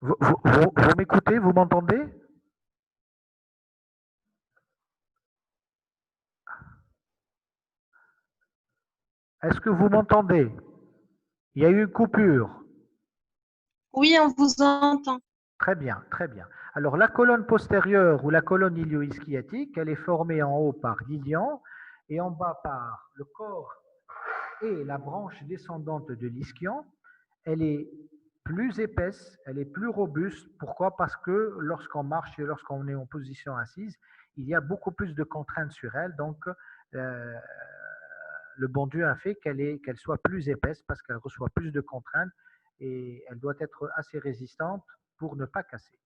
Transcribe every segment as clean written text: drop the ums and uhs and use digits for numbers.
Vous m'écoutez? Vous m'entendez? Est-ce que vous m'entendez? Il y a eu une coupure. Oui, on vous entend. Très bien, très bien. Alors, la colonne postérieure ou la colonne ilio-ischiotique, elle est formée en haut par l'ilion et en bas par le corps et la branche descendante de l'ischion. Elle est plus épaisse, elle est plus robuste. Pourquoi? Parce que lorsqu'on marche et lorsqu'on est en position assise, il y a beaucoup plus de contraintes sur elle. Donc, euh, le bon Dieu a fait qu'elle soit plus épaisse parce qu'elle reçoit plus de contraintes et elle doit être assez résistante pour ne pas casser.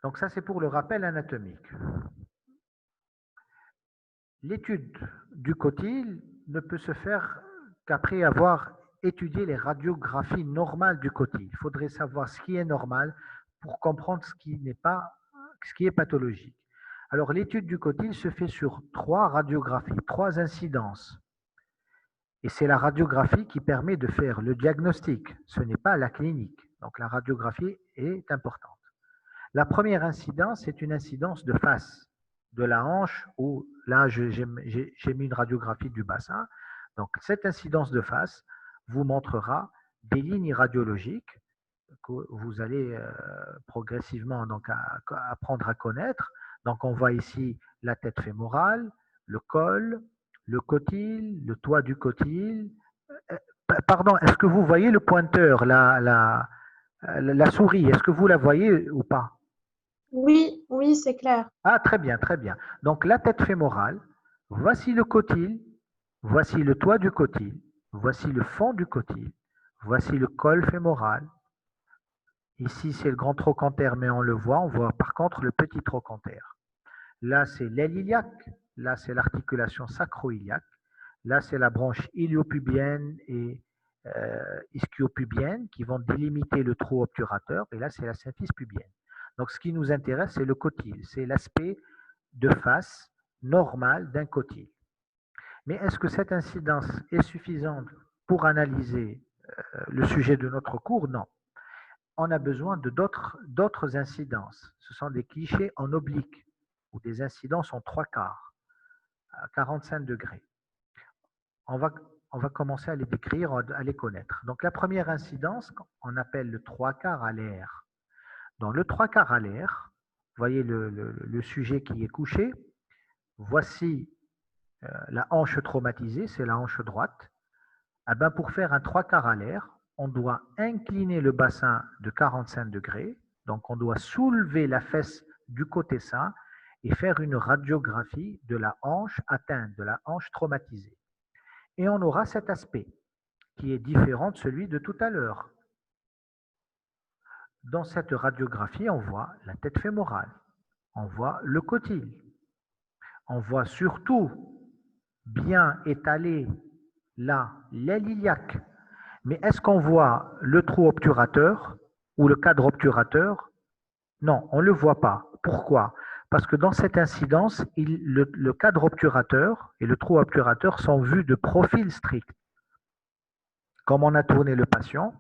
Donc ça, c'est pour le rappel anatomique. L'étude du cotyle ne peut se faire qu'après avoir étudié les radiographies normales du cotyle. Il faudrait savoir ce qui est normal pour comprendre ce qui n'est pas, ce qui est pathologique. Alors l'étude du cotyle se fait sur 3 radiographies, 3 incidences. Et c'est la radiographie qui permet de faire le diagnostic. Ce n'est pas la clinique. Donc la radiographie est importante. La première incidence, c'est une incidence de face, de la hanche, où là, j'ai mis une radiographie du bassin. Donc, cette incidence de face vous montrera des lignes radiologiques que vous allez progressivement donc, apprendre à connaître. Donc, on voit ici la tête fémorale, le col, le cotyle, le toit du cotyle. Pardon, est-ce que vous voyez le pointeur, la souris, est-ce que vous la voyez ou pas? Oui, oui, c'est clair. Ah, très bien, très bien. Donc, la tête fémorale, voici le cotyle, voici le toit du cotyle, voici le fond du cotyle, voici le col fémoral. Ici, c'est le grand trochanter, mais on le voit. On voit par contre le petit trochanter. Là, c'est l'aile iliaque. Là, c'est l'articulation sacro-iliaque. Là, c'est la branche iliopubienne et ischiopubienne qui vont délimiter le trou obturateur. Et là, c'est la symphyse pubienne. Donc, ce qui nous intéresse, c'est le cotyle. C'est l'aspect de face normale d'un cotyle. Mais est-ce que cette incidence est suffisante pour analyser le sujet de notre cours? Non. On a besoin de d'autres incidences. Ce sont des clichés en oblique ou des incidences en 3/4, à 45 degrés. On va, on va commencer à les décrire, à les connaître. Donc la première incidence, on appelle le 3/4 à l'air. Dans le 3/4 à l'air, vous voyez le sujet qui est couché. Voici la hanche traumatisée, c'est la hanche droite. Eh ben, pour faire un 3/4 à l'air, on doit incliner le bassin de 45 degrés. Donc, on doit soulever la fesse du côté sain et faire une radiographie de la hanche atteinte, de la hanche traumatisée. Et on aura cet aspect qui est différent de celui de tout à l'heure. Dans cette radiographie, on voit la tête fémorale, on voit le cotyle, on voit surtout bien étalé là l'aile iliaque. Mais est-ce qu'on voit le trou obturateur ou le cadre obturateur? Non, on ne le voit pas. Pourquoi? Parce que dans cette incidence, le cadre obturateur et le trou obturateur sont vus de profil strict. Comme on a tourné le patient,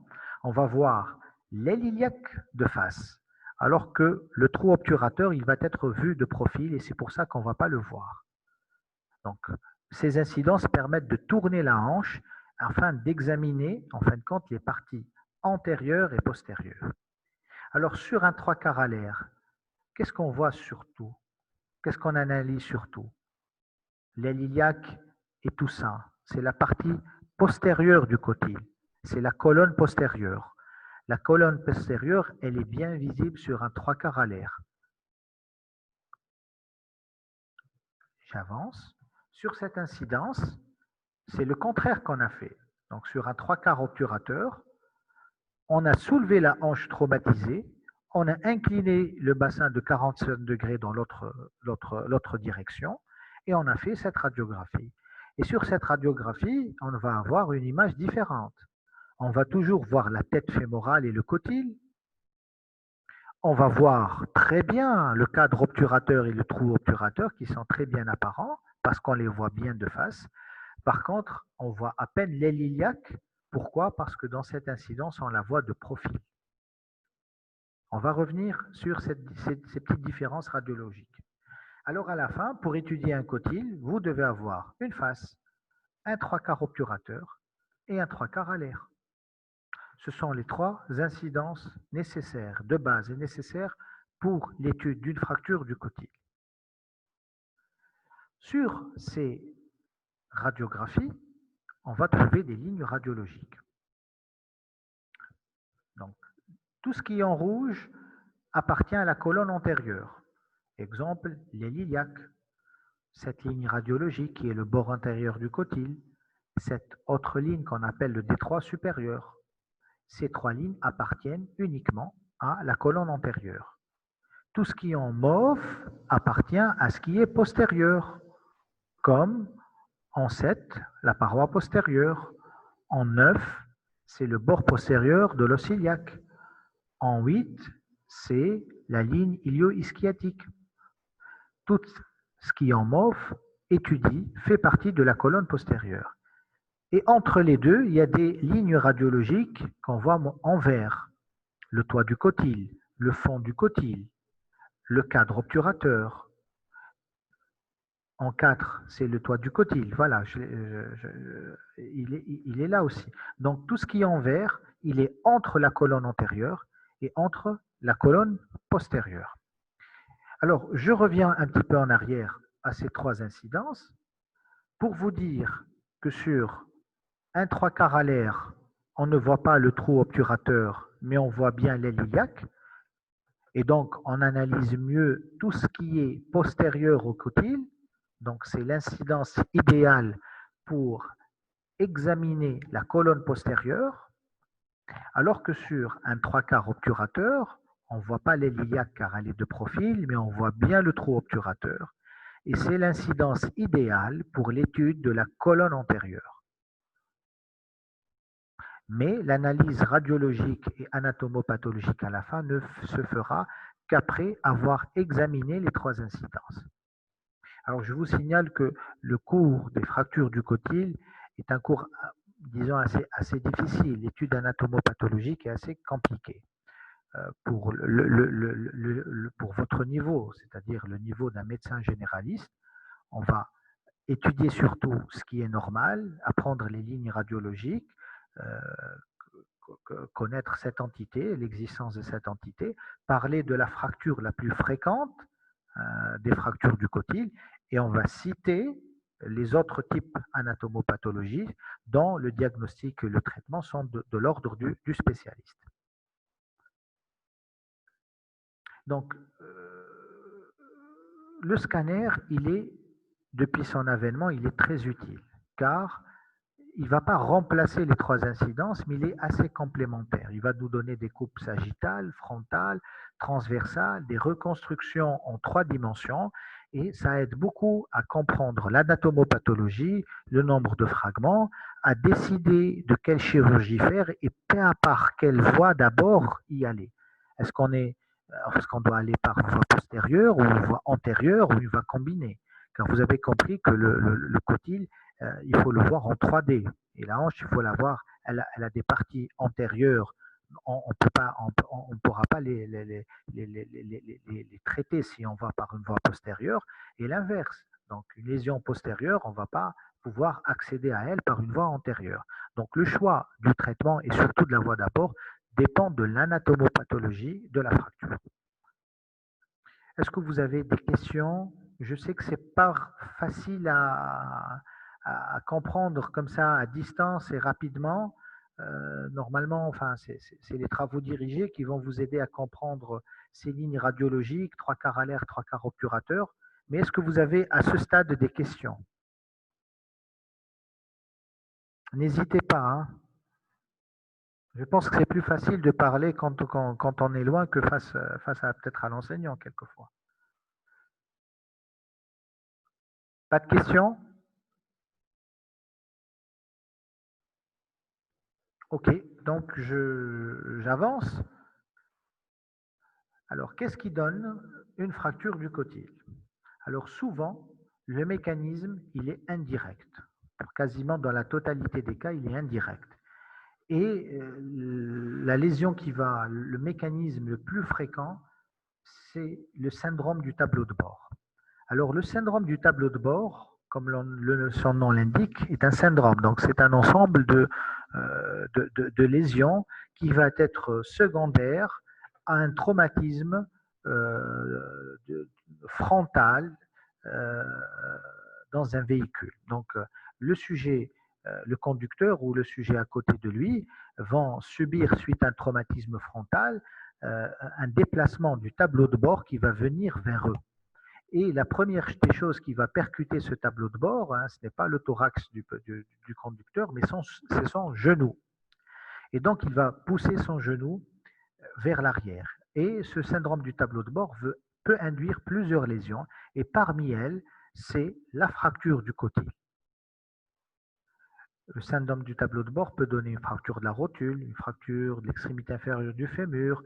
on va voir l'aile iliaque de face, alors que le trou obturateur, il va être vu de profil et c'est pour ça qu'on ne va pas le voir. Donc, ces incidences permettent de tourner la hanche afin d'examiner, en fin de compte, les parties antérieures et postérieures. Alors, sur un 3/4 à l'air, qu'est-ce qu'on voit surtout? Qu'est-ce qu'on analyse surtout? L'aile iliaque et tout ça, c'est la partie postérieure du cotyle. C'est la colonne postérieure. La colonne postérieure, elle est bien visible sur un 3/4 à l'air. J'avance. Sur cette incidence, c'est le contraire qu'on a fait. Donc sur un 3/4 obturateur, on a soulevé la hanche traumatisée, on a incliné le bassin de 45 degrés dans l'autre direction et on a fait cette radiographie. Et sur cette radiographie, on va avoir une image différente. On va toujours voir la tête fémorale et le cotyle. On va voir très bien le cadre obturateur et le trou obturateur qui sont très bien apparents parce qu'on les voit bien de face. Par contre, on voit à peine l'aile iliaque. Pourquoi? Parce que dans cette incidence, on la voit de profil. On va revenir sur ces petites différences radiologiques. Alors, à la fin, pour étudier un cotyle, vous devez avoir une face, un 3/4 obturateur et un 3/4 alaire. Ce sont les trois incidences nécessaires, de base et nécessaires pour l'étude d'une fracture du cotyle. Sur ces radiographies, on va trouver des lignes radiologiques. Donc, tout ce qui est en rouge appartient à la colonne antérieure. Exemple, les iliaques. Cette ligne radiologique qui est le bord antérieur du cotyle, cette autre ligne qu'on appelle le détroit supérieur. Ces trois lignes appartiennent uniquement à la colonne antérieure. Tout ce qui est en mauve appartient à ce qui est postérieur, comme en 7, la paroi postérieure. En 9, c'est le bord postérieur de l'os iliaque. En 8, c'est la ligne ilio-ischiatique. Tout ce qui est en mauve étudie, fait partie de la colonne postérieure. Et entre les deux, il y a des lignes radiologiques qu'on voit en vert. Le toit du cotyle, le fond du cotyle, le cadre obturateur. En 4, c'est le toit du cotyle. Voilà, il est là aussi. Donc, tout ce qui est en vert, il est entre la colonne antérieure et entre la colonne postérieure. Alors, je reviens un petit peu en arrière à ces trois incidences pour vous dire que sur un 3/4 alaire, on ne voit pas le trou obturateur, mais on voit bien l'aile iliaque. Et donc, on analyse mieux tout ce qui est postérieur au cotyle. Donc, c'est l'incidence idéale pour examiner la colonne postérieure, alors que sur un 3/4 obturateur, on ne voit pas l'aile iliaque car elle est de profil, mais on voit bien le trou obturateur. Et c'est l'incidence idéale pour l'étude de la colonne antérieure. Mais l'analyse radiologique et anatomopathologique à la fin ne se fera qu'après avoir examiné les trois incidences. Alors, je vous signale que le cours des fractures du cotyle est un cours, disons, assez difficile. L'étude anatomopathologique est assez compliquée pour votre niveau, c'est-à-dire le niveau d'un médecin généraliste. On va étudier surtout ce qui est normal, apprendre les lignes radiologiques, connaître cette entité, l'existence de cette entité, parler de la fracture la plus fréquente, des fractures du cotyle, et on va citer les autres types anatomopathologiques dont le diagnostic et le traitement sont de l'ordre du spécialiste. Donc, le scanner, depuis son avènement, il est très utile, car il ne va pas remplacer les trois incidences, mais il est assez complémentaire. Il va nous donner des coupes sagittales, frontales, transversales, des reconstructions en 3 dimensions, et ça aide beaucoup à comprendre l'anatomopathologie, le nombre de fragments, à décider de quelle chirurgie faire et par quelle voie d'abord y aller. Est-ce qu'on doit aller par une voie postérieure ou une voie antérieure ou une voie combinée? Car vous avez compris que le cotyle, il faut le voir en 3D. Et la hanche, il faut la voir, elle a des parties antérieures. On ne pourra pas les traiter si on va par une voie postérieure, et l'inverse. Donc, une lésion postérieure, on ne va pas pouvoir accéder à elle par une voie antérieure. Donc, le choix du traitement et surtout de la voie d'apport dépend de l'anatomopathologie de la fracture. Est-ce que vous avez des questions? Je sais que ce n'est pas facile à comprendre comme ça à distance et rapidement. Normalement, enfin, c'est les travaux dirigés qui vont vous aider à comprendre ces lignes radiologiques, 3/4 alaire, 3/4 obturateur. Mais est-ce que vous avez à ce stade des questions? N'hésitez pas. Hein. Je pense que c'est plus facile de parler quand on est loin que face à peut-être à l'enseignant quelquefois. Pas de questions? Ok, donc j'avance. Alors, qu'est-ce qui donne une fracture du cotyle? Alors, souvent, le mécanisme, il est indirect. Quasiment dans la totalité des cas, il est indirect. Et la lésion le mécanisme le plus fréquent, c'est le syndrome du tableau de bord. Alors, le syndrome du tableau de bord, comme son nom l'indique, est un syndrome. Donc, c'est un ensemble de lésions qui va être secondaire à un traumatisme frontal dans un véhicule. Donc, le conducteur ou le sujet à côté de lui vont subir, suite à un traumatisme frontal, un déplacement du tableau de bord qui va venir vers eux. Et la première des choses qui va percuter ce tableau de bord, ce n'est pas le thorax du conducteur, mais c'est son genou. Et donc, il va pousser son genou vers l'arrière. Et ce syndrome du tableau de bord peut induire plusieurs lésions. Et parmi elles, c'est la fracture du cotyle. Le syndrome du tableau de bord peut donner une fracture de la rotule, une fracture de l'extrémité inférieure du fémur,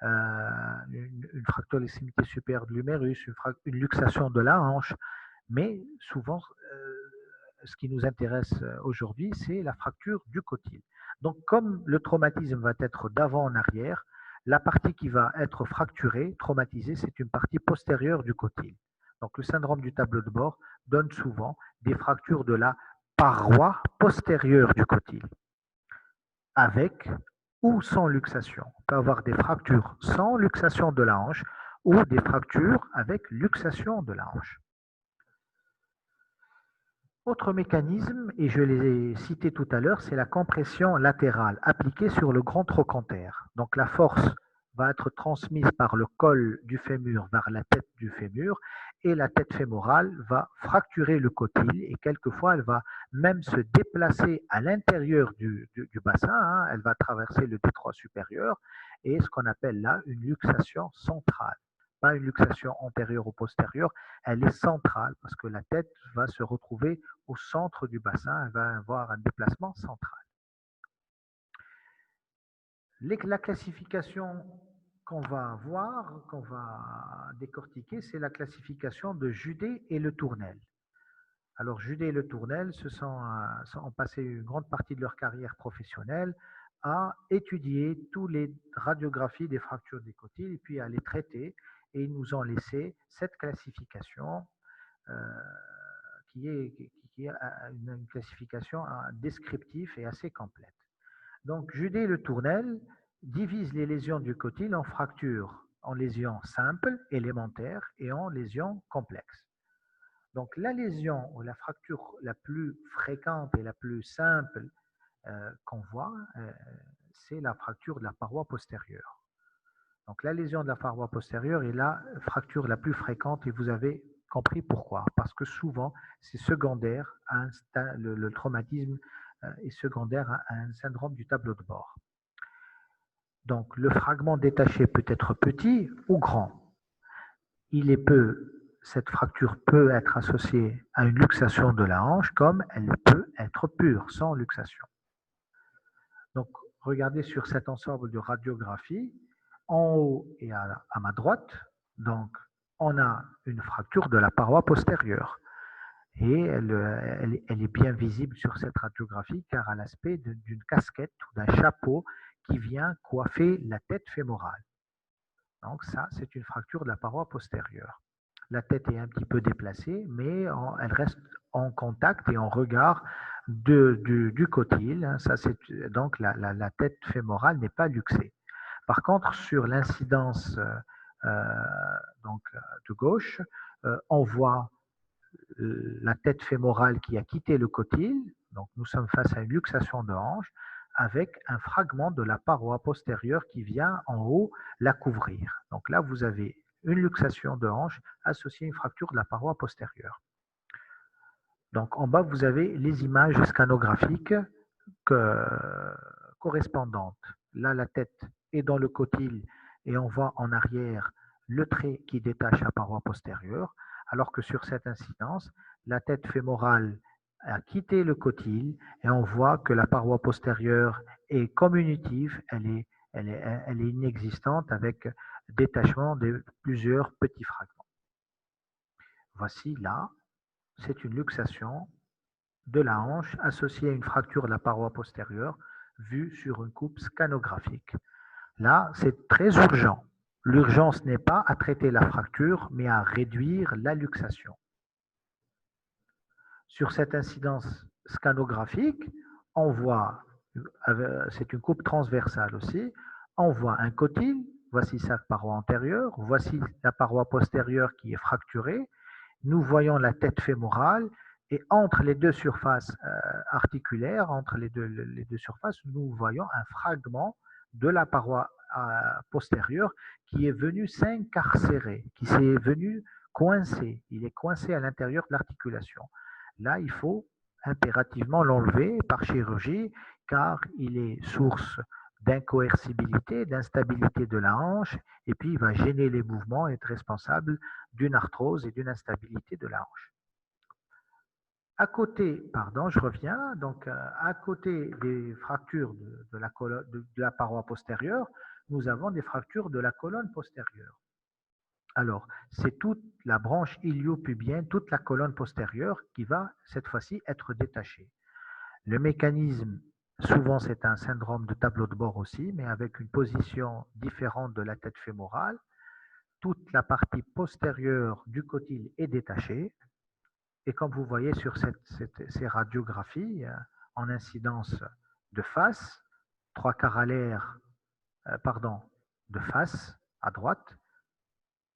une fracture de l'extrémité supérieure de l'humérus, une luxation de la hanche. Mais souvent, ce qui nous intéresse aujourd'hui, c'est la fracture du cotyle. Donc, comme le traumatisme va être d'avant en arrière, la partie qui va être fracturée, traumatisée, c'est une partie postérieure du cotyle. Donc, le syndrome du tableau de bord donne souvent des fractures de la paroi postérieure du cotyle, avec ou sans luxation. On peut avoir des fractures sans luxation de la hanche ou des fractures avec luxation de la hanche. Autre mécanisme, et je l'ai cité tout à l'heure, c'est la compression latérale appliquée sur le grand trochanter. Donc la force va être transmise par le col du fémur vers la tête du fémur et la tête fémorale va fracturer le cotyle et quelquefois elle va même se déplacer à l'intérieur du bassin, elle va traverser le détroit supérieur et ce qu'on appelle là une luxation centrale. Pas une luxation antérieure ou postérieure, elle est centrale parce que la tête va se retrouver au centre du bassin, elle va avoir un déplacement central. La classification qu'on va voir, qu'on va décortiquer, c'est la classification de Judet et Le Tournel. Alors Judet et Le Tournel ont passé une grande partie de leur carrière professionnelle à étudier toutes les radiographies des fractures des cotyles et puis à les traiter. Et ils nous ont laissé cette classification qui est une classification descriptive et assez complète. Donc, Judet et Le Tournel divise les lésions du cotyle en fractures, en lésions simples, élémentaires, et en lésions complexes. Donc, la lésion ou la fracture la plus fréquente et la plus simple qu'on voit, c'est la fracture de la paroi postérieure. Donc, la lésion de la paroi postérieure est la fracture la plus fréquente et vous avez compris pourquoi. Parce que souvent, c'est secondaire, le traumatisme est secondaire à un syndrome du tableau de bord. Donc, le fragment détaché peut être petit ou grand. Cette fracture peut être associée à une luxation de la hanche comme elle peut être pure, sans luxation. Donc, regardez sur cet ensemble de radiographies. En haut et à ma droite, donc, on a une fracture de la paroi postérieure. Et elle est bien visible sur cette radiographie car elle a l'aspect d'une casquette ou d'un chapeau qui vient coiffer la tête fémorale. Donc ça, c'est une fracture de la paroi postérieure. La tête est un petit peu déplacée, mais elle reste en contact et en regard du cotyle. Ça, donc la tête fémorale n'est pas luxée. Par contre, sur l'incidence de gauche, on voit la tête fémorale qui a quitté le cotyle. Donc, nous sommes face à une luxation de hanche avec un fragment de la paroi postérieure qui vient en haut la couvrir. Donc là, vous avez une luxation de hanche associée à une fracture de la paroi postérieure. Donc en bas, vous avez les images scanographiques correspondantes. Là, la tête est dans le cotyle et on voit en arrière le trait qui détache la paroi postérieure, alors que sur cette incidence, la tête fémorale a quitté le cotyle et on voit que la paroi postérieure est communitive, elle est inexistante avec détachement de plusieurs petits fragments. Voici là, c'est une luxation de la hanche associée à une fracture de la paroi postérieure vue sur une coupe scanographique. Là, c'est très urgent. L'urgence n'est pas à traiter la fracture, mais à réduire la luxation. Sur cette incidence scanographique, on voit, c'est une coupe transversale aussi, on voit un cotyle, voici sa paroi antérieure, voici la paroi postérieure qui est fracturée, nous voyons la tête fémorale, et entre les deux surfaces articulaires, entre les deux surfaces, nous voyons un fragment de la paroi postérieure qui est venu s'incarcérer, qui s'est venu coincer. Il est coincé à l'intérieur de l'articulation. Là, il faut impérativement l'enlever par chirurgie, car il est source d'incoercibilité, d'instabilité de la hanche, et puis il va gêner les mouvements et être responsable d'une arthrose et d'une instabilité de la hanche. À côté, pardon, je reviens, donc à côté des fractures de la paroi postérieure, nous avons des fractures de la colonne postérieure. Alors, c'est toute la branche ilio-pubienne, toute la colonne postérieure qui va cette fois-ci être détachée. Le mécanisme, souvent c'est un syndrome de tableau de bord aussi, mais avec une position différente de la tête fémorale. Toute la partie postérieure du cotyle est détachée. Et comme vous voyez sur ces radiographies en incidence de face, 3/4 à l'air, de face à droite,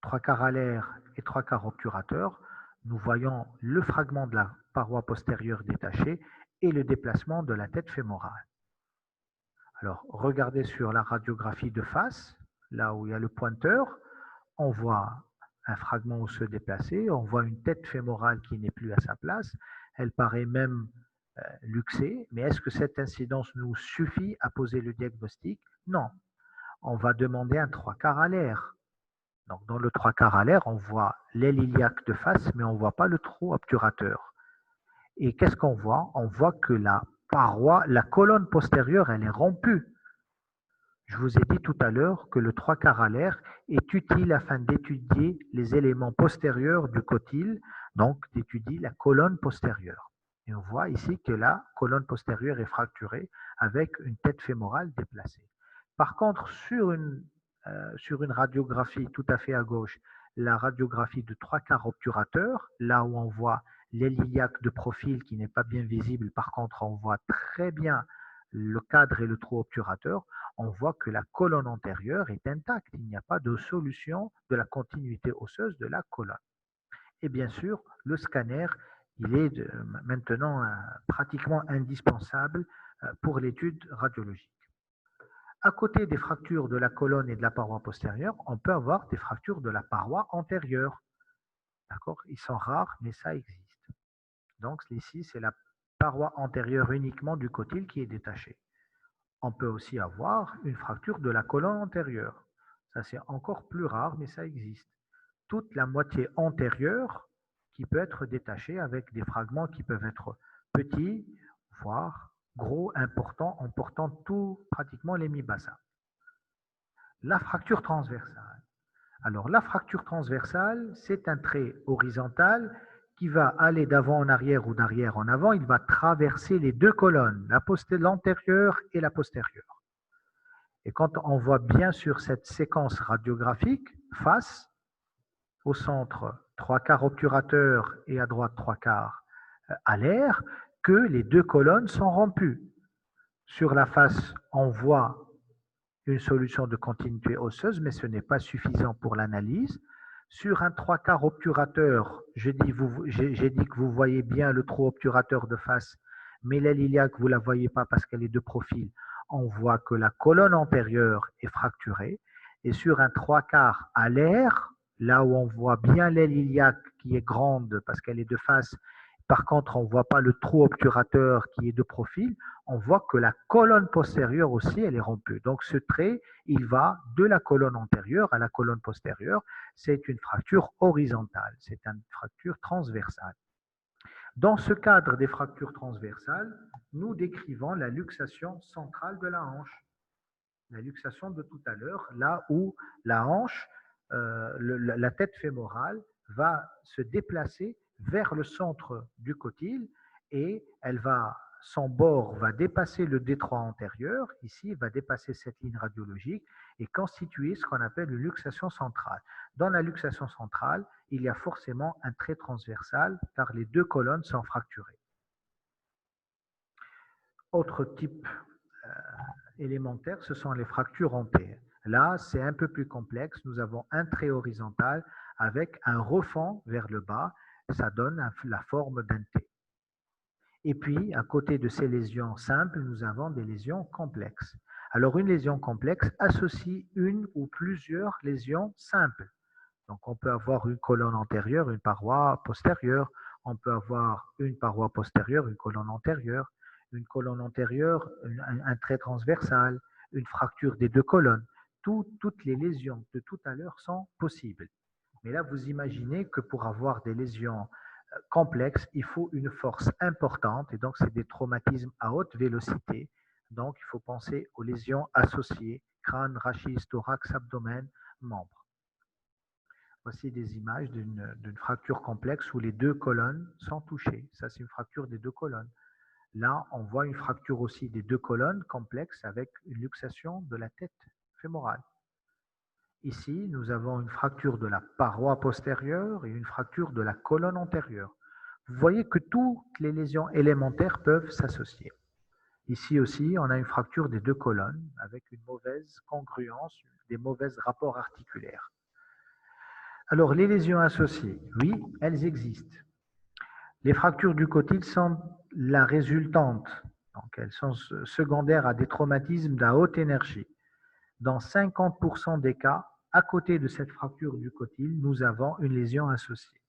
3/4 à l'air et 3/4 obturateur, nous voyons le fragment de la paroi postérieure détachée et le déplacement de la tête fémorale. Alors, regardez sur la radiographie de face, là où il y a le pointeur, on voit un fragment osseux déplacé, on voit une tête fémorale qui n'est plus à sa place, elle paraît même luxée, mais est-ce que cette incidence nous suffit à poser le diagnostic? Non. On va demander un 3/4 à l'air. Donc, dans le 3/4 à l'air, on voit l'aile iliaque de face, mais on ne voit pas le trou obturateur. Et qu'est-ce qu'on voit? On voit que la paroi, la colonne postérieure, elle est rompue. Je vous ai dit tout à l'heure que le 3/4 à l'air est utile afin d'étudier les éléments postérieurs du cotyle, donc d'étudier la colonne postérieure. Et on voit ici que la colonne postérieure est fracturée avec une tête fémorale déplacée. Par contre, sur une radiographie tout à fait à gauche, la radiographie de 3/4 obturateur, là où on voit l'aile iliaque de profil qui n'est pas bien visible, par contre on voit très bien le cadre et le trou obturateur, on voit que la colonne antérieure est intacte. Il n'y a pas de solution de la continuité osseuse de la colonne. Et bien sûr, le scanner, il est maintenant pratiquement indispensable pour l'étude radiologique. À côté des fractures de la colonne et de la paroi postérieure, on peut avoir des fractures de la paroi antérieure. D'accord? Ils sont rares, mais ça existe. Donc ici, c'est la paroi antérieure uniquement du cotyle qui est détachée. On peut aussi avoir une fracture de la colonne antérieure. Ça, c'est encore plus rare, mais ça existe. Toute la moitié antérieure qui peut être détachée avec des fragments qui peuvent être petits, voire gros, importants, en portant pratiquement les mi-bassins. La fracture transversale. Alors, la fracture transversale, c'est un trait horizontal qui va aller d'avant en arrière ou d'arrière en avant. Il va traverser les deux colonnes, l'antérieure et la postérieure. Et quand on voit bien sur cette séquence radiographique, face, au centre, 3/4 obturateur et à droite 3/4 à l'air, que les deux colonnes sont rompues. Sur la face, on voit une solution de continuité osseuse, mais ce n'est pas suffisant pour l'analyse. Sur un 3/4 obturateur, j'ai dit que vous voyez bien le trou obturateur de face, mais l'aile iliaque, vous ne la voyez pas parce qu'elle est de profil. On voit que la colonne antérieure est fracturée. Et sur un 3/4 à l'air, là où on voit bien l'aile iliaque qui est grande parce qu'elle est de face, par contre, on ne voit pas le trou obturateur qui est de profil, on voit que la colonne postérieure aussi, elle est rompue. Donc ce trait, il va de la colonne antérieure à la colonne postérieure. C'est une fracture horizontale, c'est une fracture transversale. Dans ce cadre des fractures transversales, nous décrivons la luxation centrale de la hanche. La luxation de tout à l'heure, là où la hanche, la tête fémorale va se déplacer vers le centre du cotyle et elle va son bord va dépasser le détroit antérieur, ici, va dépasser cette ligne radiologique et constituer ce qu'on appelle une luxation centrale. Dans la luxation centrale, il y a forcément un trait transversal car les deux colonnes sont fracturées. Autre type élémentaire, ce sont les fractures en T. Là, c'est un peu plus complexe. Nous avons un trait horizontal avec un refend vers le bas. Ça donne la forme d'un T. Et puis, à côté de ces lésions simples, nous avons des lésions complexes. Alors, une lésion complexe associe une ou plusieurs lésions simples. Donc, on peut avoir une colonne antérieure, une paroi postérieure. On peut avoir une paroi postérieure, une colonne antérieure, un trait transversal, une fracture des deux colonnes. Toutes les lésions de tout à l'heure sont possibles. Mais là, vous imaginez que pour avoir des lésions complexes, il faut une force importante et donc c'est des traumatismes à haute vélocité. Donc, il faut penser aux lésions associées, crâne, rachis, thorax, abdomen, membres. Voici des images d'une fracture complexe où les deux colonnes sont touchées. Ça, c'est une fracture des deux colonnes. Là, on voit une fracture aussi des deux colonnes complexes avec une luxation de la tête fémorale. Ici, nous avons une fracture de la paroi postérieure et une fracture de la colonne antérieure. Vous voyez que toutes les lésions élémentaires peuvent s'associer. Ici aussi, on a une fracture des deux colonnes avec une mauvaise congruence, des mauvais rapports articulaires. Alors, les lésions associées, oui, elles existent. Les fractures du cotyle sont la résultante, donc elles sont secondaires à des traumatismes à haute énergie. Dans 50% des cas, à côté de cette fracture du cotyle, nous avons une lésion associée.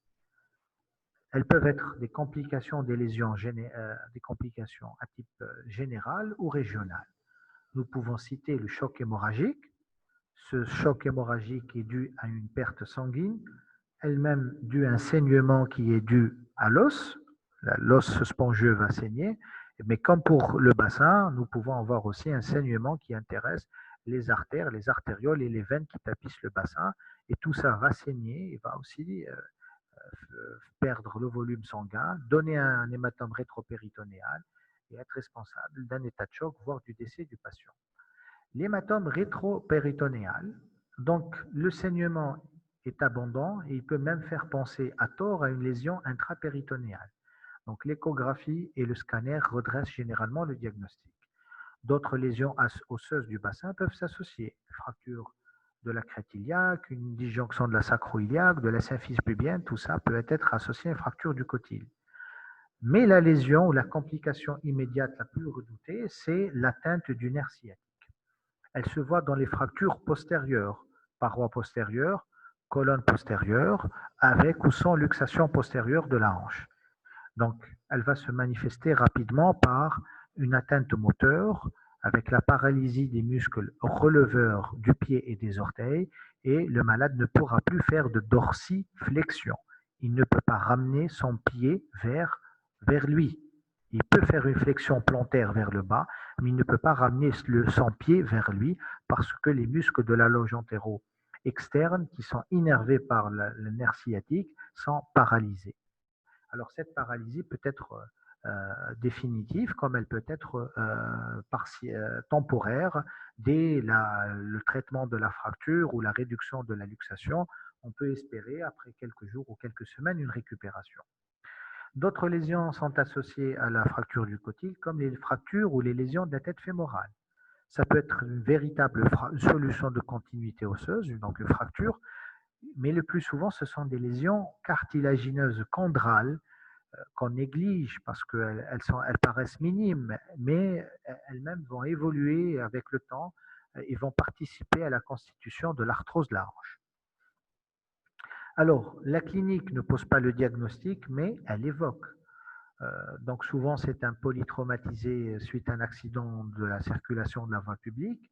Elles peuvent être des complications des lésions des complications à type général ou régional. Nous pouvons citer le choc hémorragique. Ce choc hémorragique est dû à une perte sanguine, elle-même due à un saignement qui est dû à l'os. L'os spongieux va saigner, mais comme pour le bassin, nous pouvons avoir aussi un saignement qui intéresse les artères, les artérioles et les veines qui tapissent le bassin, et tout ça va saigner et va aussi perdre le volume sanguin, donner un hématome rétropéritonéal et être responsable d'un état de choc, voire du décès du patient. L'hématome rétropéritonéal, donc le saignement est abondant et il peut même faire penser à tort à une lésion intrapéritonéale. Donc l'échographie et le scanner redressent généralement le diagnostic. D'autres lésions osseuses du bassin peuvent s'associer. Fracture de la crête iliaque, une disjonction de la sacro-iliaque, de la symphyse pubienne, tout ça peut être associé à une fracture du cotyle. Mais la lésion ou la complication immédiate la plus redoutée, c'est l'atteinte du nerf sciatique. Elle se voit dans les fractures postérieures, paroi postérieure, colonne postérieure, avec ou sans luxation postérieure de la hanche. Donc, elle va se manifester rapidement par une atteinte moteur, avec la paralysie des muscles releveurs du pied et des orteils, et le malade ne pourra plus faire de dorsiflexion. Il ne peut pas ramener son pied vers lui. Il peut faire une flexion plantaire vers le bas, mais il ne peut pas ramener son pied vers lui parce que les muscles de la loge antéro-externe, qui sont innervés par le nerf sciatique, sont paralysés. Alors cette paralysie peut être définitive comme elle peut être temporaire dès le traitement de la fracture ou la réduction de la luxation. On peut espérer après quelques jours ou quelques semaines une récupération. D'autres lésions sont associées à la fracture du cotyle comme les fractures ou les lésions de la tête fémorale. Ça peut être une véritable solution de continuité osseuse, donc une fracture, mais le plus souvent ce sont des lésions cartilagineuses chondrales qu'on néglige parce qu'elles paraissent minimes, mais elles-mêmes vont évoluer avec le temps et vont participer à la constitution de l'arthrose de la hanche. Alors, la clinique ne pose pas le diagnostic, mais elle évoque. Donc souvent, c'est un polytraumatisé suite à un accident de la circulation de la voie publique.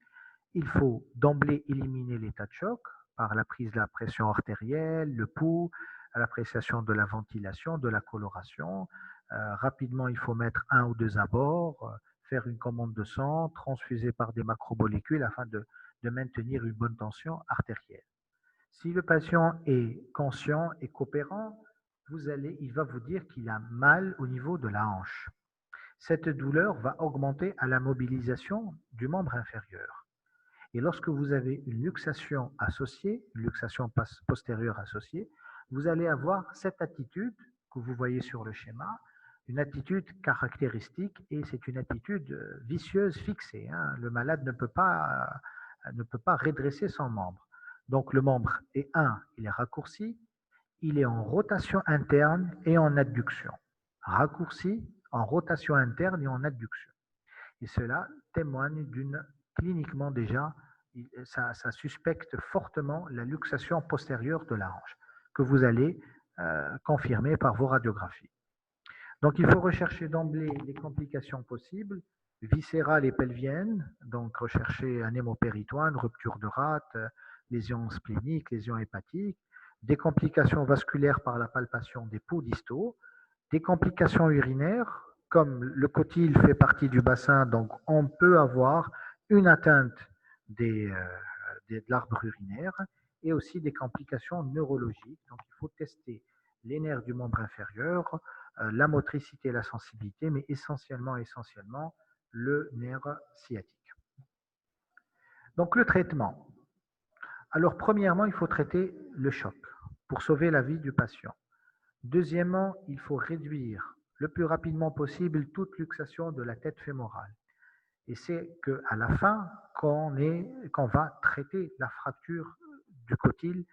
Il faut d'emblée éliminer l'état de choc par la prise de la pression artérielle, le pouls, l'appréciation de la ventilation, de la coloration. Rapidement, il faut mettre 1 ou 2 abords, faire une commande de sang, transfuser par des macromolécules afin de maintenir une bonne tension artérielle. Si le patient est conscient et coopérant, il va vous dire qu'il a mal au niveau de la hanche. cette douleur va augmenter à la mobilisation du membre inférieur. Et lorsque vous avez une luxation associée, une luxation postérieure associée, vous allez avoir cette attitude que vous voyez sur le schéma, une attitude caractéristique, et c'est une attitude vicieuse fixée. Hein. Le malade ne peut pas redresser son membre. Donc le membre est il est raccourci, il est en rotation interne et en adduction. Raccourci, en rotation interne et en adduction. Et cela témoigne cliniquement déjà, ça suspecte fortement la luxation postérieure de la hanche, que vous allez confirmer par vos radiographies. Donc, il faut rechercher d'emblée les complications possibles, viscérales et pelviennes, donc rechercher un hémopéritoine, rupture de rate, lésions spléniques, lésions hépatiques, des complications vasculaires par la palpation des pouls distaux, des complications urinaires, comme le cotyle fait partie du bassin, donc on peut avoir une atteinte de l'arbre urinaire, et aussi des complications neurologiques. Donc il faut tester les nerfs du membre inférieur, la motricité et la sensibilité, mais essentiellement le nerf sciatique. Donc le traitement. Alors premièrement, il faut traiter le choc pour sauver la vie du patient. Deuxièmement, il faut réduire le plus rapidement possible toute luxation de la tête fémorale. Et c'est qu'à la fin qu'on va traiter la fracture du cotyle,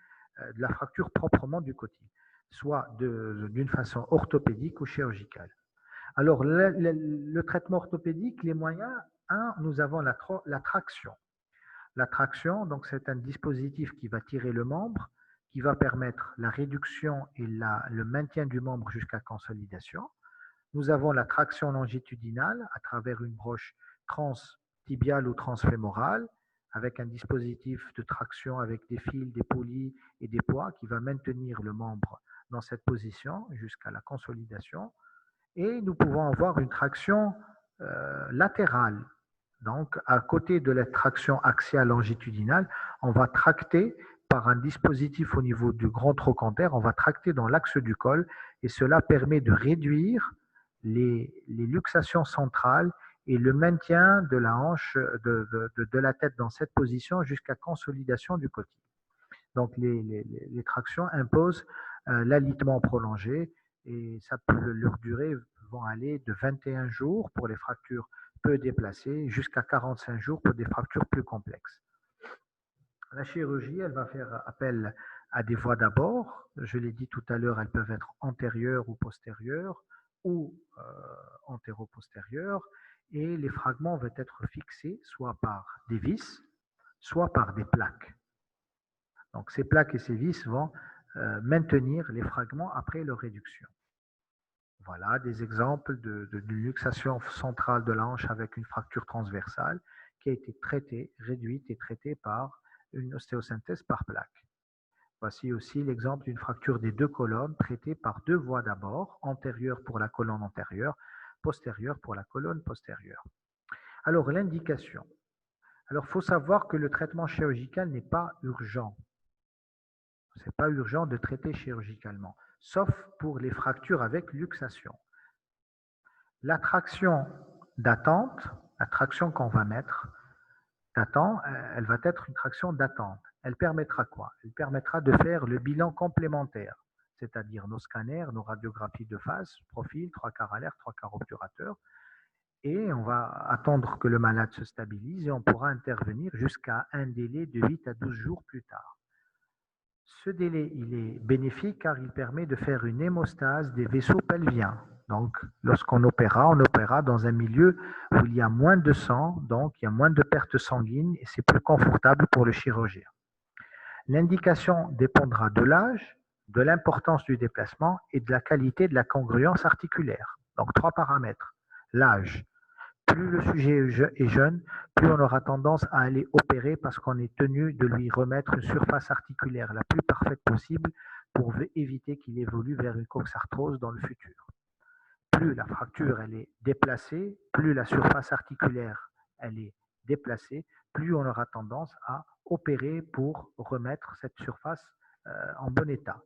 la fracture proprement du cotyle, soit d'une façon orthopédique ou chirurgicale. Alors, le traitement orthopédique, les moyens, nous avons la traction. La traction, donc c'est un dispositif qui va tirer le membre, qui va permettre la réduction et le maintien du membre jusqu'à consolidation. Nous avons la traction longitudinale à travers une broche transtibiale ou transfémorale, avec un dispositif de traction avec des fils, des poulies et des poids qui va maintenir le membre dans cette position jusqu'à la consolidation. Et nous pouvons avoir une traction latérale. Donc, à côté de la traction axiale longitudinale, on va tracter par un dispositif au niveau du grand trochanter, on va tracter dans l'axe du col, et cela permet de réduire les luxations centrales et le maintien de la hanche, de la tête dans cette position jusqu'à consolidation du cotyle. Donc, les tractions imposent l'alitement prolongé, et leur durée vont aller de 21 jours pour les fractures peu déplacées jusqu'à 45 jours pour des fractures plus complexes. La chirurgie, elle va faire appel à des voies d'abord. Je l'ai dit tout à l'heure, elles peuvent être antérieures ou postérieures ou antéro-postérieures, et les fragments vont être fixés soit par des vis, soit par des plaques. Donc ces plaques et ces vis vont maintenir les fragments après leur réduction. Voilà des exemples d'une luxation centrale de la hanche avec une fracture transversale qui a été traitée, réduite et traitée par une ostéosynthèse par plaque. Voici aussi l'exemple d'une fracture des deux colonnes traitée par deux voies d'abord, antérieure pour la colonne antérieure, postérieure pour la colonne postérieure. Alors l'indication. Alors il faut savoir que le traitement chirurgical n'est pas urgent. Ce n'est pas urgent de traiter chirurgicalement, sauf pour les fractures avec luxation. La traction d'attente, la traction qu'on va mettre, elle va être une traction d'attente. Elle permettra quoi? Elle permettra de faire le bilan complémentaire, c'est-à-dire nos scanners, nos radiographies de face, profil, 3/4 à l'air, 3/4 obturateur, et on va attendre que le malade se stabilise et on pourra intervenir jusqu'à un délai de 8 à 12 jours plus tard. Ce délai, il est bénéfique car il permet de faire une hémostase des vaisseaux pelviens. Donc, lorsqu'on opérera, on opérera dans un milieu où il y a moins de sang, donc il y a moins de pertes sanguines et c'est plus confortable pour le chirurgien. L'indication dépendra de l'âge, de l'importance du déplacement et de la qualité de la congruence articulaire. Donc, 3 paramètres. L'âge. Plus le sujet est jeune, plus on aura tendance à aller opérer parce qu'on est tenu de lui remettre une surface articulaire la plus parfaite possible pour éviter qu'il évolue vers une coxarthrose dans le futur. Plus la fracture elle est déplacée, plus la surface articulaire elle est déplacée, plus on aura tendance à opérer pour remettre cette surface en bon état.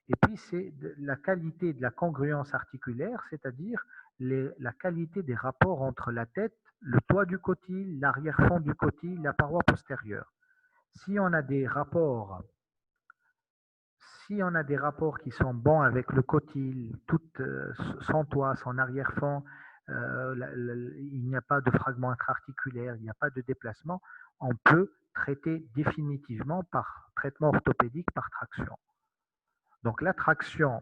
Et puis, c'est la qualité de la congruence articulaire, c'est-à-dire la qualité des rapports entre la tête, le toit du cotyle, l'arrière-fond du cotyle, la paroi postérieure. Si on a des rapports qui sont bons avec le cotyle, tout son toit, son arrière-fond, il n'y a pas de fragment intra-articulaire, il n'y a pas de déplacement, on peut traiter définitivement par traitement orthopédique par traction. Donc la traction,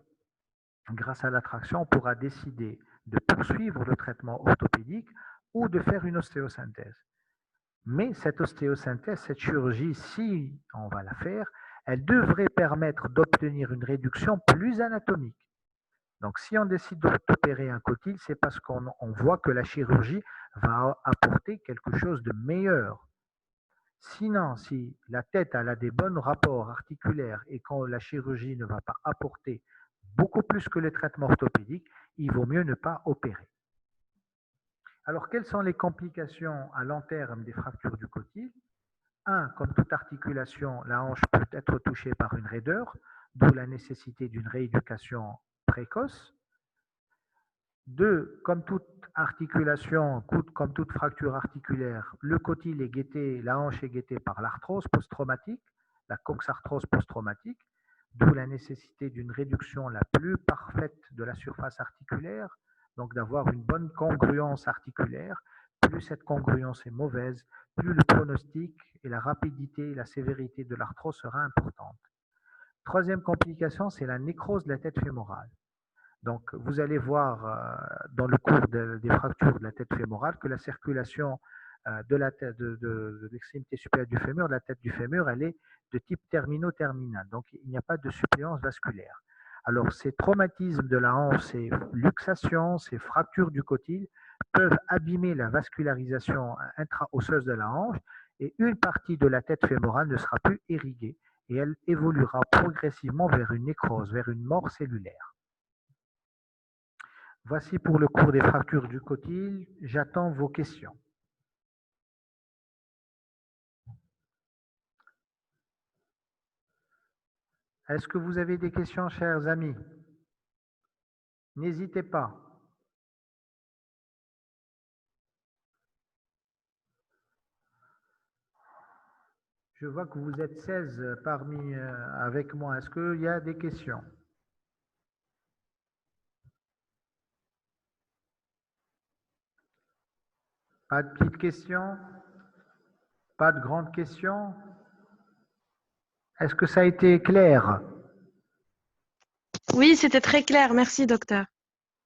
grâce à la traction, on pourra décider de poursuivre le traitement orthopédique ou de faire une ostéosynthèse. Mais cette ostéosynthèse, cette chirurgie, si on va la faire, elle devrait permettre d'obtenir une réduction plus anatomique. Donc, si on décide d'opérer un cotyle, c'est parce qu'on voit que la chirurgie va apporter quelque chose de meilleur. Sinon, si la tête elle a des bons rapports articulaires et quand la chirurgie ne va pas apporter beaucoup plus que le traitement orthopédique, il vaut mieux ne pas opérer. Alors, quelles sont les complications à long terme des fractures du cotyle? 1. Comme toute articulation, la hanche peut être touchée par une raideur, d'où la nécessité d'une rééducation précoce. 2. Comme toute articulation, comme toute fracture articulaire, le cotyle est guetté, la hanche est guettée par l'arthrose post-traumatique, la coxarthrose post-traumatique, d'où la nécessité d'une réduction la plus parfaite de la surface articulaire, donc d'avoir une bonne congruence articulaire. Plus cette congruence est mauvaise, plus le pronostic et la rapidité et la sévérité de l'arthrose sera importante. Troisième complication, c'est la nécrose de la tête fémorale. Donc, vous allez voir dans le cours des fractures de la tête fémorale que la circulation de l'extrémité supérieure du fémur, de la tête du fémur, elle est de type termino-terminal. Donc, il n'y a pas de suppléance vasculaire. Alors, ces traumatismes de la hanche, ces luxations, ces fractures du cotyle peuvent abîmer la vascularisation intra-osseuse de la hanche et une partie de la tête fémorale ne sera plus irriguée et elle évoluera progressivement vers une nécrose, vers une mort cellulaire. Voici pour le cours des fractures du cotyle. J'attends vos questions. Est-ce que vous avez des questions, chers amis? N'hésitez pas. Je vois que vous êtes 16 parmi avec moi. Est-ce qu'il y a des questions? Pas de petites questions? Pas de grandes questions? Est-ce que ça a été clair? Oui, c'était très clair. Merci, docteur.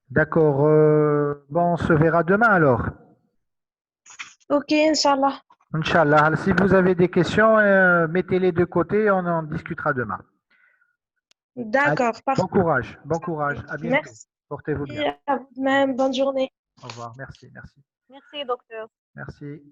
D'accord. Bon, on se verra demain alors. Ok, Inch'Allah. Inch'Allah. Si vous avez des questions, mettez-les de côté, on en discutera demain. D'accord, parfait. Bon courage, bon courage. À bientôt. Merci. Portez-vous bien. À vous de même. Bonne journée. Au revoir. Merci, merci. Merci, docteur. Merci.